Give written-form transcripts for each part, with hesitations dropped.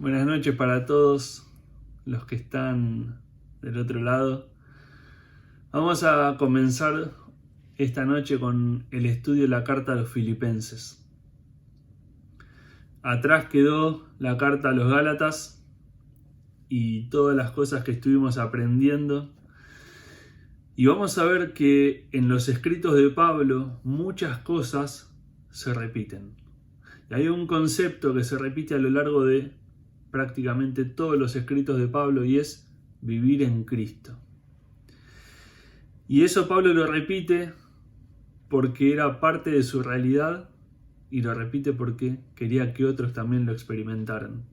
Buenas noches para todos los que están del otro lado. Vamos a comenzar esta noche con el estudio de la carta a los Filipenses. Atrás quedó la carta a los Gálatas y todas las cosas que estuvimos aprendiendo. Y vamos a ver que en los escritos de Pablo muchas cosas se repiten. Y hay un concepto que se repite a lo largo de prácticamente todos los escritos de Pablo y es vivir en Cristo. Y eso Pablo lo repite porque era parte de su realidad y lo repite porque quería que otros también lo experimentaran.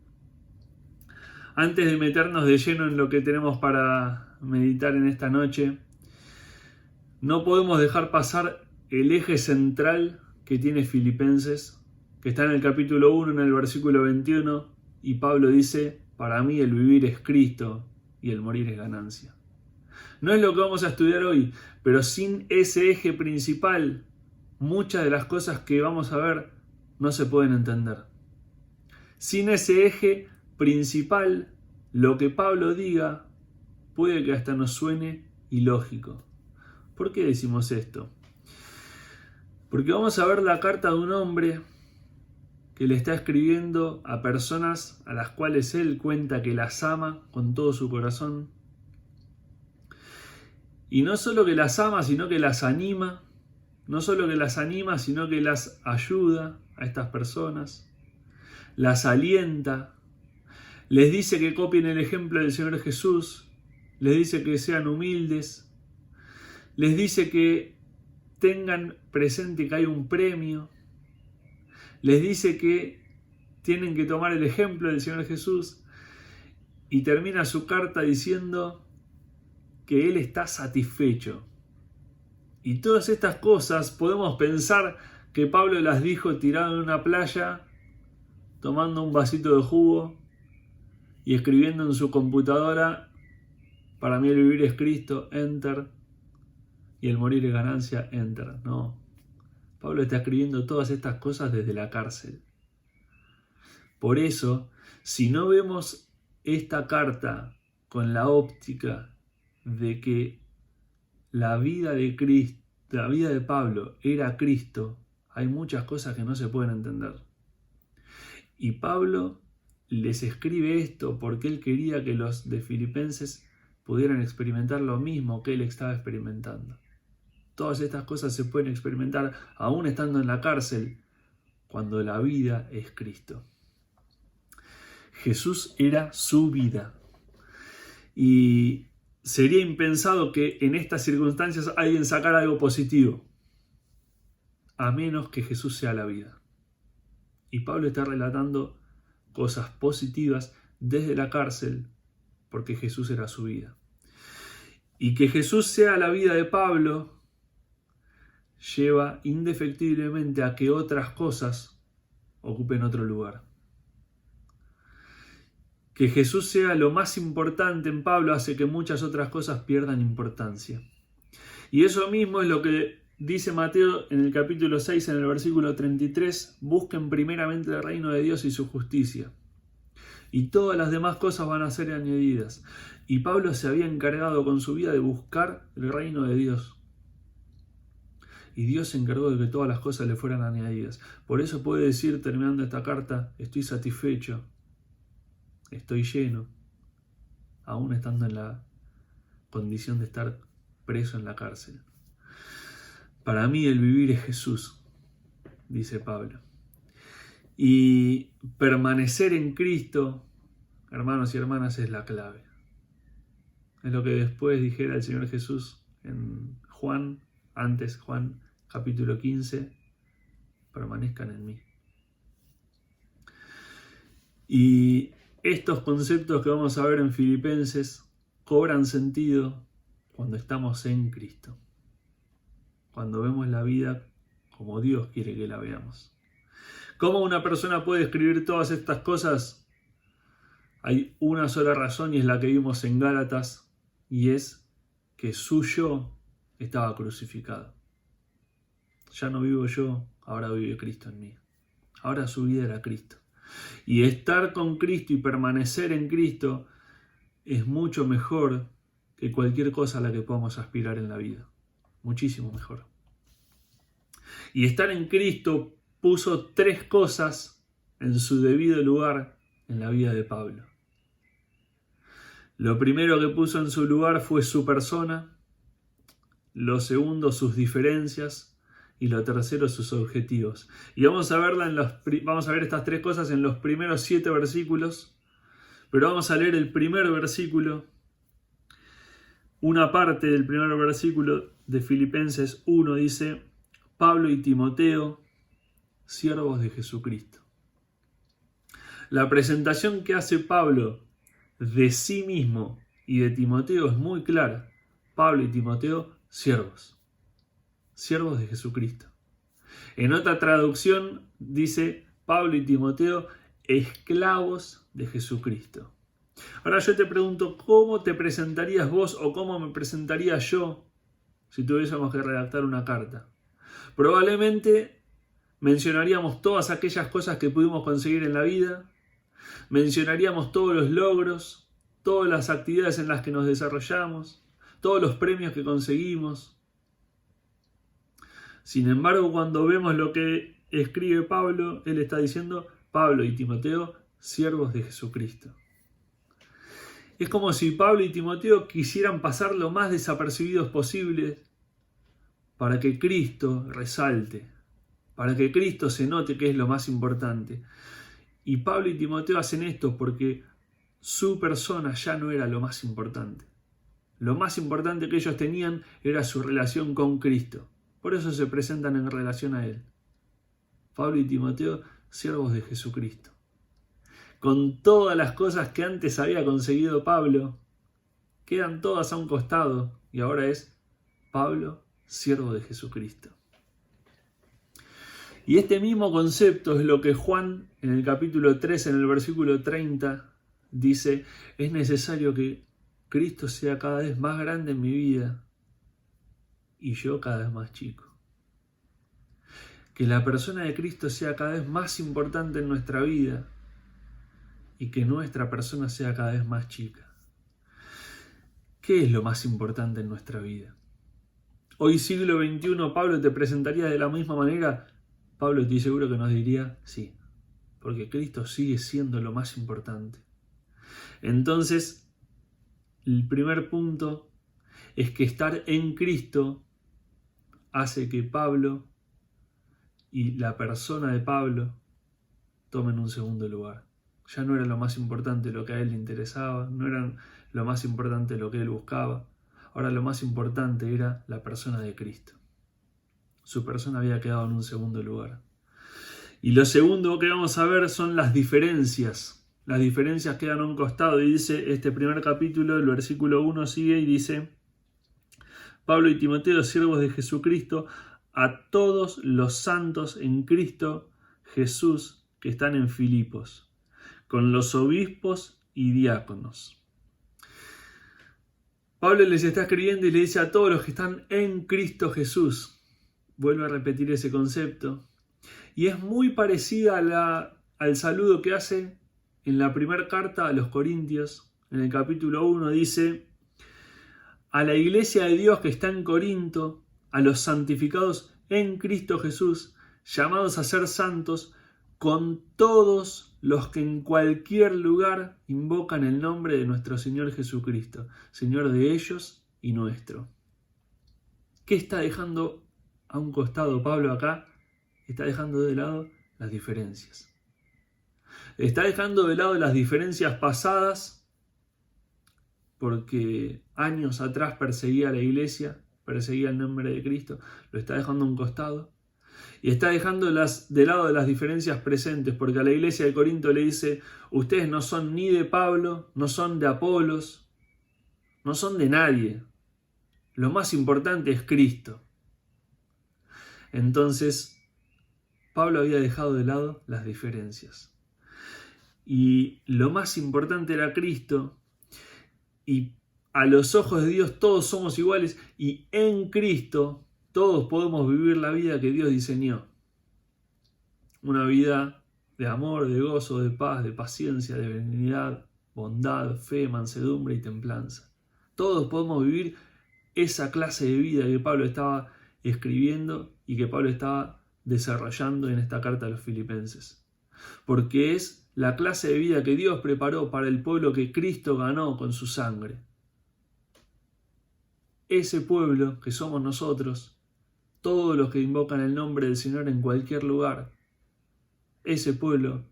Antes de meternos de lleno en lo que tenemos para meditar en esta noche, no podemos dejar pasar el eje central que tiene Filipenses, que está en el capítulo 1, en el versículo 21, y Pablo dice: para mí el vivir es Cristo y el morir es ganancia. No es lo que vamos a estudiar hoy, pero sin ese eje principal, muchas de las cosas que vamos a ver no se pueden entender. Sin ese eje principal, lo que Pablo diga puede que hasta nos suene ilógico. ¿Por qué decimos esto? Porque vamos a ver la carta de un hombre que le está escribiendo a personas a las cuales él cuenta que las ama con todo su corazón. Y no solo que las ama, sino que las anima. No solo que las anima, sino que las ayuda a estas personas. Las alienta. Les dice que copien el ejemplo del Señor Jesús. Les dice que sean humildes. Les dice que tengan presente que hay un premio. Les dice que tienen que tomar el ejemplo del Señor Jesús y termina su carta diciendo que Él está satisfecho. Y todas estas cosas podemos pensar que Pablo las dijo tirado en una playa, tomando un vasito de jugo y escribiendo en su computadora: para mí el vivir es Cristo, enter, y el morir es ganancia, enter. No. Pablo está escribiendo todas estas cosas desde la cárcel. Por eso, si no vemos esta carta con la óptica de que la vida de Cristo, la vida de Pablo era Cristo, hay muchas cosas que no se pueden entender. Y Pablo les escribe esto porque él quería que los de Filipenses pudieran experimentar lo mismo que él estaba experimentando. Todas estas cosas se pueden experimentar aún estando en la cárcel, cuando la vida es Cristo. Jesús era su vida. Y sería impensado que en estas circunstancias alguien sacara algo positivo, a menos que Jesús sea la vida. Y Pablo está relatando cosas positivas desde la cárcel, porque Jesús era su vida. Y que Jesús sea la vida de Pablo lleva indefectiblemente a que otras cosas ocupen otro lugar. Que Jesús sea lo más importante en Pablo hace que muchas otras cosas pierdan importancia. Y eso mismo es lo que dice Mateo en el capítulo 6, en el versículo 33, busquen primeramente el reino de Dios y su justicia, y todas las demás cosas van a ser añadidas. Y Pablo se había encargado con su vida de buscar el reino de Dios. Y Dios se encargó de que todas las cosas le fueran añadidas. Por eso puede decir, terminando esta carta: estoy satisfecho, estoy lleno, aún estando en la condición de estar preso en la cárcel. Para mí el vivir es Jesús, dice Pablo. Y permanecer en Cristo, hermanos y hermanas, es la clave. Es lo que después dijera el Señor Jesús en Juan capítulo 15, permanezcan en mí. Y estos conceptos que vamos a ver en Filipenses cobran sentido cuando estamos en Cristo, cuando vemos la vida como Dios quiere que la veamos. ¿Cómo una persona puede escribir todas estas cosas? Hay una sola razón y es la que vimos en Gálatas, y es que su yo estaba crucificado. Ya no vivo yo, ahora vive Cristo en mí. Ahora su vida era Cristo. Y estar con Cristo y permanecer en Cristo es mucho mejor que cualquier cosa a la que podamos aspirar en la vida. Muchísimo mejor. Y estar en Cristo puso 3 cosas en su debido lugar en la vida de Pablo. Lo primero que puso en su lugar fue su persona, lo segundo sus diferencias y lo tercero sus objetivos. Y vamos a ver estas 3 cosas en los primeros 7 versículos, pero vamos a leer el primer versículo, una parte del primer versículo de Filipenses 1 dice: Pablo y Timoteo, siervos de Jesucristo. La presentación que hace Pablo de sí mismo y de Timoteo es muy clara. Pablo y Timoteo, siervos de Jesucristo. En otra traducción dice Pablo y Timoteo, esclavos de Jesucristo. Ahora yo te pregunto, ¿cómo te presentarías vos o cómo me presentaría yo si tuviésemos que redactar una carta? Probablemente mencionaríamos todas aquellas cosas que pudimos conseguir en la vida, mencionaríamos todos los logros, todas las actividades en las que nos desarrollamos, todos los premios que conseguimos. Sin embargo, cuando vemos lo que escribe Pablo, él está diciendo, Pablo y Timoteo, siervos de Jesucristo. Es como si Pablo y Timoteo quisieran pasar lo más desapercibidos posible para que Cristo resalte, para que Cristo se note que es lo más importante. Y Pablo y Timoteo hacen esto porque su persona ya no era lo más importante. Lo más importante que ellos tenían era su relación con Cristo. Por eso se presentan en relación a Él. Pablo y Timoteo, siervos de Jesucristo. Con todas las cosas que antes había conseguido Pablo, quedan todas a un costado y ahora es Pablo, siervo de Jesucristo. Y este mismo concepto es lo que Juan en el capítulo 3, en el versículo 30, dice, es necesario que Cristo sea cada vez más grande en mi vida y yo cada vez más chico. Que la persona de Cristo sea cada vez más importante en nuestra vida y que nuestra persona sea cada vez más chica. ¿Qué es lo más importante en nuestra vida? Hoy, siglo XXI, Pablo te presentaría de la misma manera. Pablo, estoy seguro que nos diría sí, porque Cristo sigue siendo lo más importante. Entonces, el primer punto es que estar en Cristo hace que Pablo y la persona de Pablo tomen un segundo lugar. Ya no era lo más importante lo que a él le interesaba, no era lo más importante lo que él buscaba. Ahora lo más importante era la persona de Cristo. Su persona había quedado en un segundo lugar. Y lo segundo que vamos a ver son las diferencias. Las diferencias quedan a un costado. Y dice este primer capítulo, el versículo 1 sigue y dice: Pablo y Timoteo, siervos de Jesucristo, a todos los santos en Cristo Jesús que están en Filipos, con los obispos y diáconos. Pablo les está escribiendo y le dice a todos los que están en Cristo Jesús. Vuelve a repetir ese concepto. Y es muy parecida al saludo que hace en la primera carta a los Corintios. En el capítulo 1 dice: a la iglesia de Dios que está en Corinto, a los santificados en Cristo Jesús, llamados a ser santos, con todos los que en cualquier lugar invocan el nombre de nuestro Señor Jesucristo, Señor de ellos y nuestro. ¿Qué está dejando a un costado Pablo acá? Está dejando de lado las diferencias. Está dejando de lado las diferencias pasadas porque años atrás perseguía a la iglesia, perseguía el nombre de Cristo, lo está dejando a un costado. Y está dejando de lado las diferencias presentes, porque a la iglesia de Corinto le dice: ustedes no son ni de Pablo, no son de Apolos, no son de nadie. Lo más importante es Cristo. Entonces, Pablo había dejado de lado las diferencias. Y lo más importante era Cristo, y a los ojos de Dios todos somos iguales, y en Cristo todos podemos vivir la vida que Dios diseñó. Una vida de amor, de gozo, de paz, de paciencia, de benignidad, bondad, fe, mansedumbre y templanza. Todos podemos vivir esa clase de vida que Pablo estaba escribiendo y que Pablo estaba desarrollando en esta carta a los filipenses. Porque es la clase de vida que Dios preparó para el pueblo que Cristo ganó con su sangre. Ese pueblo que somos nosotros, todos los que invocan el nombre del Señor en cualquier lugar, ese pueblo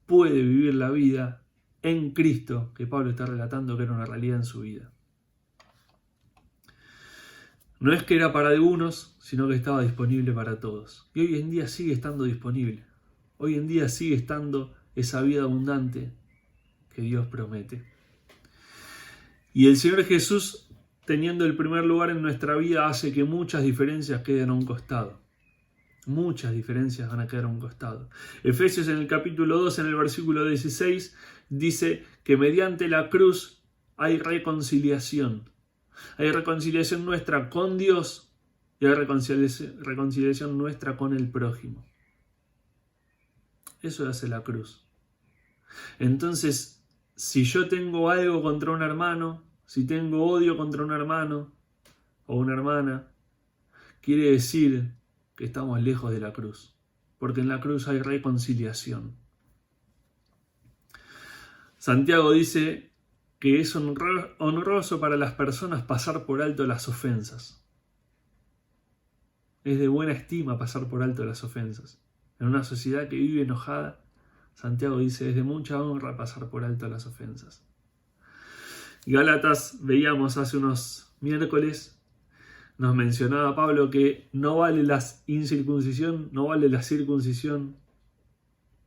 puede vivir la vida en Cristo que Pablo está relatando que era una realidad en su vida. No es que era para algunos, sino que estaba disponible para todos. Y hoy en día sigue estando disponible. Hoy en día sigue estando esa vida abundante que Dios promete. Y el Señor Jesús, teniendo el primer lugar en nuestra vida, hace que muchas diferencias queden a un costado. Muchas diferencias van a quedar a un costado. Efesios en el capítulo 2, en el versículo 16, dice que mediante la cruz hay reconciliación. Hay reconciliación nuestra con Dios y hay reconciliación nuestra con el prójimo. Eso hace la cruz. Entonces, si yo tengo algo contra un hermano, si tengo odio contra un hermano o una hermana, quiere decir que estamos lejos de la cruz, porque en la cruz hay reconciliación. Santiago dice que es honroso para las personas pasar por alto las ofensas. Es de buena estima pasar por alto las ofensas. En una sociedad que vive enojada, Santiago dice, es de mucha honra pasar por alto las ofensas. Gálatas, veíamos hace unos miércoles, nos mencionaba Pablo que no vale la incircuncisión, no vale la circuncisión,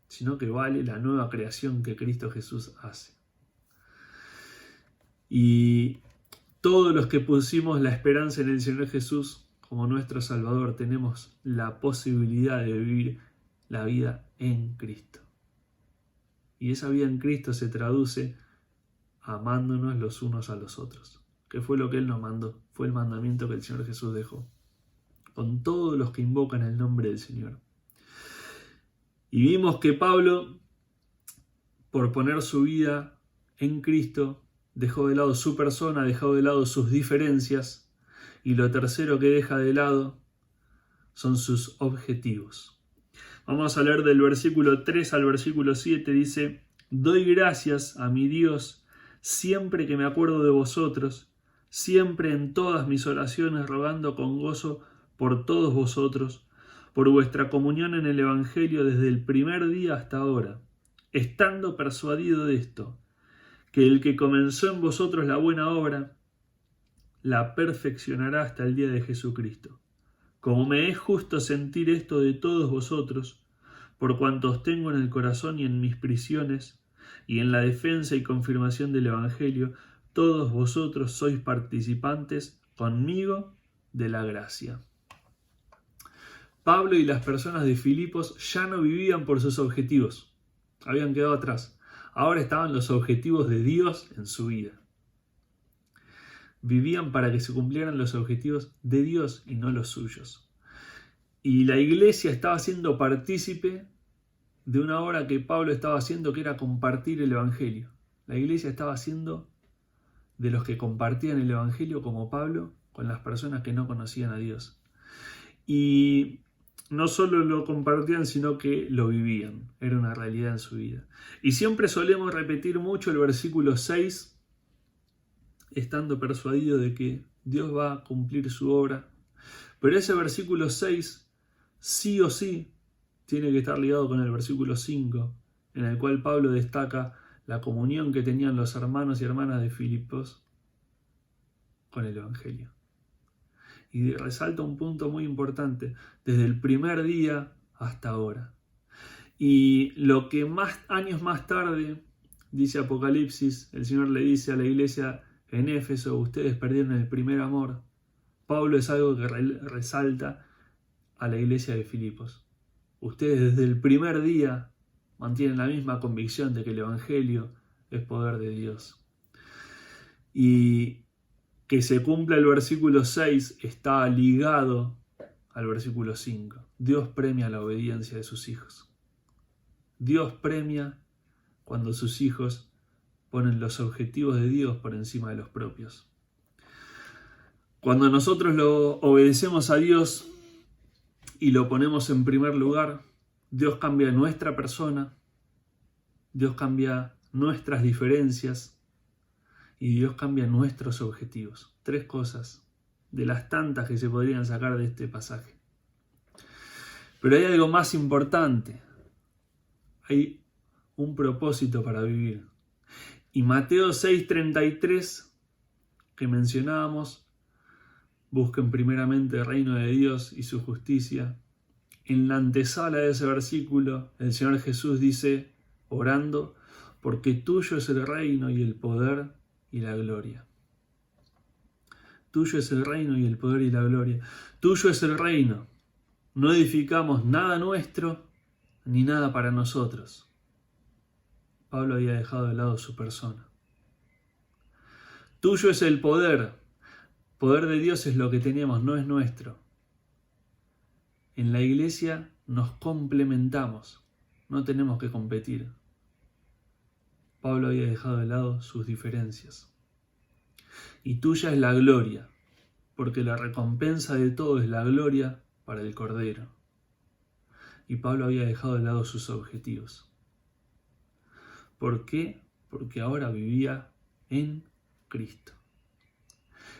sino que vale la nueva creación que Cristo Jesús hace. Y todos los que pusimos la esperanza en el Señor Jesús como nuestro Salvador, tenemos la posibilidad de vivir la vida en Cristo. Y esa vida en Cristo se traduce amándonos los unos a los otros, que fue lo que Él nos mandó, fue el mandamiento que el Señor Jesús dejó, con todos los que invocan el nombre del Señor. Y vimos que Pablo, por poner su vida en Cristo, dejó de lado su persona, dejó de lado sus diferencias, y lo tercero que deja de lado son sus objetivos. Vamos a leer del versículo 3 al versículo 7, dice: doy gracias a mi Dios siempre que me acuerdo de vosotros, siempre en todas mis oraciones rogando con gozo por todos vosotros, por vuestra comunión en el Evangelio desde el primer día hasta ahora, estando persuadido de esto, que el que comenzó en vosotros la buena obra, la perfeccionará hasta el día de Jesucristo. Como me es justo sentir esto de todos vosotros, por cuanto os tengo en el corazón y en mis prisiones, y en la defensa y confirmación del Evangelio, todos vosotros sois participantes conmigo de la gracia. Pablo y las personas de Filipos ya no vivían por sus objetivos, habían quedado atrás. Ahora estaban los objetivos de Dios en su vida. Vivían para que se cumplieran los objetivos de Dios y no los suyos. Y la iglesia estaba siendo partícipe de una obra que Pablo estaba haciendo, que era compartir el Evangelio. La iglesia estaba haciendo de los que compartían el Evangelio como Pablo con las personas que no conocían a Dios. Y no solo lo compartían, sino que lo vivían. Era una realidad en su vida. Y siempre solemos repetir mucho el versículo 6, estando persuadido de que Dios va a cumplir su obra. Pero ese versículo 6, sí o sí, tiene que estar ligado con el versículo 5, en el cual Pablo destaca la comunión que tenían los hermanos y hermanas de Filipos con el Evangelio. Y resalta un punto muy importante, desde el primer día hasta ahora. Y lo que más años más tarde, dice Apocalipsis, el Señor le dice a la iglesia en Éfeso: ustedes perdieron el primer amor. Pablo es algo que resalta a la iglesia de Filipos. Ustedes desde el primer día mantienen la misma convicción de que el Evangelio es poder de Dios. Y que se cumpla el versículo 6 está ligado al versículo 5. Dios premia la obediencia de sus hijos. Dios premia cuando sus hijos ponen los objetivos de Dios por encima de los propios. Cuando nosotros lo obedecemos a Dios y lo ponemos en primer lugar, Dios cambia nuestra persona, Dios cambia nuestras diferencias y Dios cambia nuestros objetivos. 3 cosas de las tantas que se podrían sacar de este pasaje. Pero hay algo más importante. Hay un propósito para vivir. Y Mateo 6:33, que mencionábamos, busquen primeramente el reino de Dios y su justicia. En la antesala de ese versículo, el Señor Jesús dice, orando, porque tuyo es el reino y el poder y la gloria. Tuyo es el reino y el poder y la gloria. Tuyo es el reino. No edificamos nada nuestro ni nada para nosotros. Pablo había dejado de lado su persona. Tuyo es el poder. Poder de Dios es lo que tenemos, no es nuestro. En la iglesia nos complementamos, no tenemos que competir. Pablo había dejado de lado sus diferencias. Y tuya es la gloria, porque la recompensa de todo es la gloria para el Cordero. Y Pablo había dejado de lado sus objetivos. ¿Por qué? Porque ahora vivía en Cristo.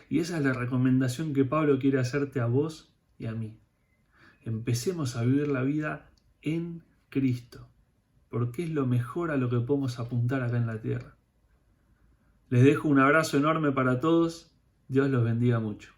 Y esa es la recomendación que Pablo quiere hacerte a vos y a mí. Empecemos a vivir la vida en Cristo, porque es lo mejor a lo que podemos apuntar acá en la tierra. Les dejo un abrazo enorme para todos. Dios los bendiga mucho.